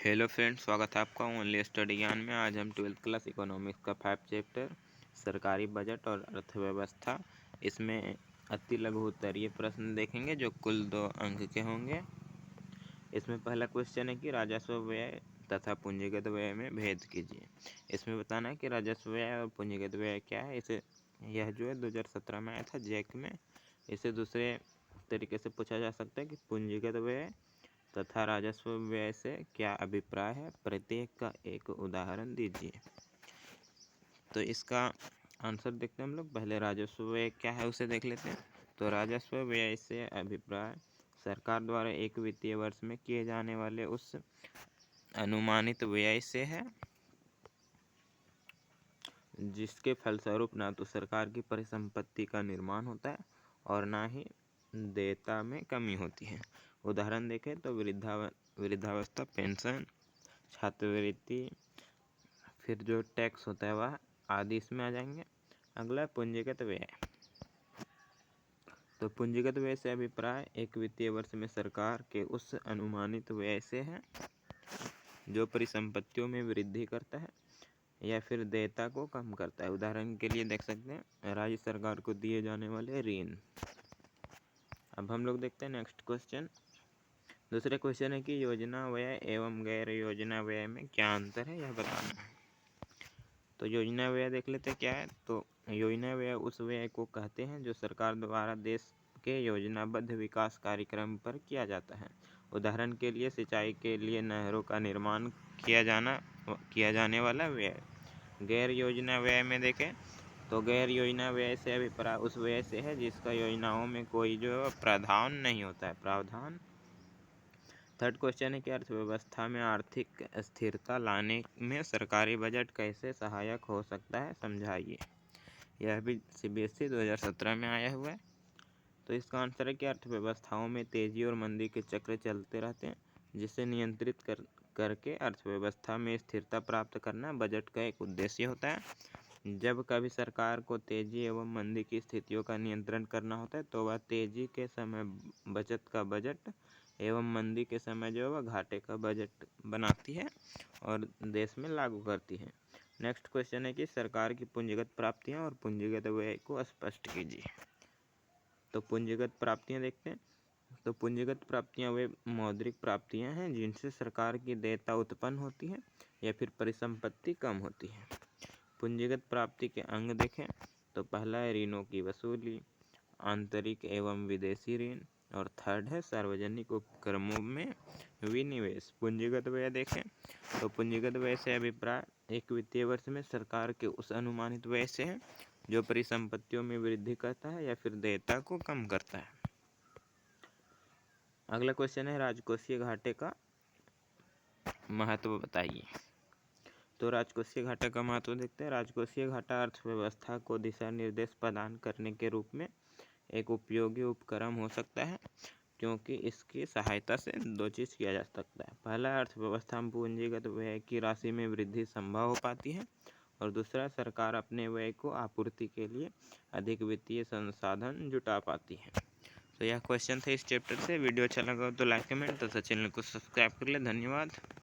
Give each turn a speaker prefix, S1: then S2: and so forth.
S1: Hello friends, स्वागत है आपका ओनली स्टडी ज्ञान में। आज हम 12th क्लास इकोनॉमिक्स का 5 चैप्टर सरकारी बजट और अर्थव्यवस्था, इसमें अति लघु उत्तरीय प्रश्न देखेंगे जो कुल 2 अंक के होंगे। इसमें पहला क्वेश्चन है कि राजस्व व्यय तथा पूंजीगत व्यय में भेद कीजिए। इसमें बताना है कि राजस्व व्यय और पूंजीगत व्यय क्या है। यह जो है 2017 में आया था जैक में। इसे दूसरे तरीके से पूछा जा सकता है कि पूंजीगत व्यय तथा राजस्व व्यय से क्या अभिप्राय है, प्रत्येक का एक उदाहरण दीजिए। तो इसका आंसर देखते हैं हम लोग। पहले राजस्व व्यय क्या है उसे देख लेते हैं। तो राजस्व व्यय से अभिप्राय सरकार द्वारा एक वित्तीय वर्ष में किए जाने वाले उस अनुमानित व्यय से है जिसके फलस्वरूप ना तो सरकार की परिसंपत्ति का निर्माण होता है और ना ही देयता में कमी होती है। उदाहरण देखें तो वृद्धावस्था पेंशन, छात्रवृत्ति, फिर जो टैक्स होता है वह आदि इसमें आ जाएंगे। अगला पूंजीगत व्यय। तो पूंजीगत व्यय से अभिप्राय एक वित्तीय वर्ष में सरकार के उस अनुमानित व्यय से है जो परिसंपत्तियों में वृद्धि करता है या फिर देयता को कम करता है। उदाहरण के लिए देख सकते हैं राज्य सरकार को दिए जाने वाले ऋण। अब हम लोग देखते हैं नेक्स्ट क्वेश्चन। दूसरे क्वेश्चन है कि योजना व्यय एवं गैर योजना व्यय में क्या अंतर है, यह बताना है। तो योजना व्यय देख लेते हैं क्या है। तो योजना व्यय उस व्यय को कहते हैं जो सरकार द्वारा देश के योजनाबद्ध विकास कार्यक्रम पर किया जाता है। उदाहरण के लिए सिंचाई के लिए नहरों का निर्माण किया जाने वाला व्यय। गैर योजना व्यय में देखें तो गैर योजना व्यय से अभिप्राय उस व्यय से है जिसका योजनाओं में कोई जो प्रावधान नहीं होता है। प्रावधान। थर्ड क्वेश्चन है कि अर्थव्यवस्था में आर्थिक स्थिरता लाने में सरकारी बजट कैसे सहायक हो सकता है, समझाइए। यह भी CBSE 2017 में आया हुआ है। तो इसका आंसर है कि अर्थव्यवस्थाओं में तेजी और मंदी के चक्र चलते रहते हैं, जिसे नियंत्रित करके अर्थव्यवस्था में स्थिरता प्राप्त करना बजट का एक उद्देश्य होता है। जब कभी सरकार को तेजी एवं मंदी की स्थितियों का नियंत्रण करना होता है तो वह तेजी के समय बचत का बजट एवं मंदी के समय जो है वह घाटे का बजट बनाती है और देश में लागू करती है। नेक्स्ट क्वेश्चन है कि सरकार की पूंजीगत प्राप्तियां और पूंजीगत व्यय को स्पष्ट कीजिए। तो पूंजीगत प्राप्तियां देखते हैं। तो पूंजीगत प्राप्तियां वे मौद्रिक प्राप्तियां हैं जिनसे सरकार की देयता उत्पन्न होती है या फिर परिसंपत्ति कम होती है। पूंजीगत प्राप्ति के अंग देखें तो पहला है ऋणों की वसूली, आंतरिक एवं विदेशी ऋण, और थर्ड है सार्वजनिक उपक्रमों में विनिवेश। पूंजीगत व्यय देखें तो पूंजीगत व्यय से अभिप्राय एक वित्तीय वर्ष में सरकार के उस अनुमानित व्यय से है जो परिसंपत्तियों में वृद्धि करता है या फिर देयता को कम करता है। अगला क्वेश्चन है राजकोषीय घाटे का महत्व बताइए। तो राजकोषीय घाटे का महत्व देखते हैं। राजकोषीय घाटा अर्थव्यवस्था को दिशा निर्देश प्रदान करने के रूप में एक उपयोगी उपकरण हो सकता है, क्योंकि इसकी सहायता से 2 चीज़ किया जा सकता है। पहला, अर्थव्यवस्था में पूंजीगत व्यय की राशि में वृद्धि संभव हो पाती है, और दूसरा, सरकार अपने व्यय को आपूर्ति के लिए अधिक वित्तीय संसाधन जुटा पाती है। तो यह क्वेश्चन था इस चैप्टर से। वीडियो अच्छा लगा तो लाइक कमेंट तथा चैनल को सब्सक्राइब कर ले। धन्यवाद।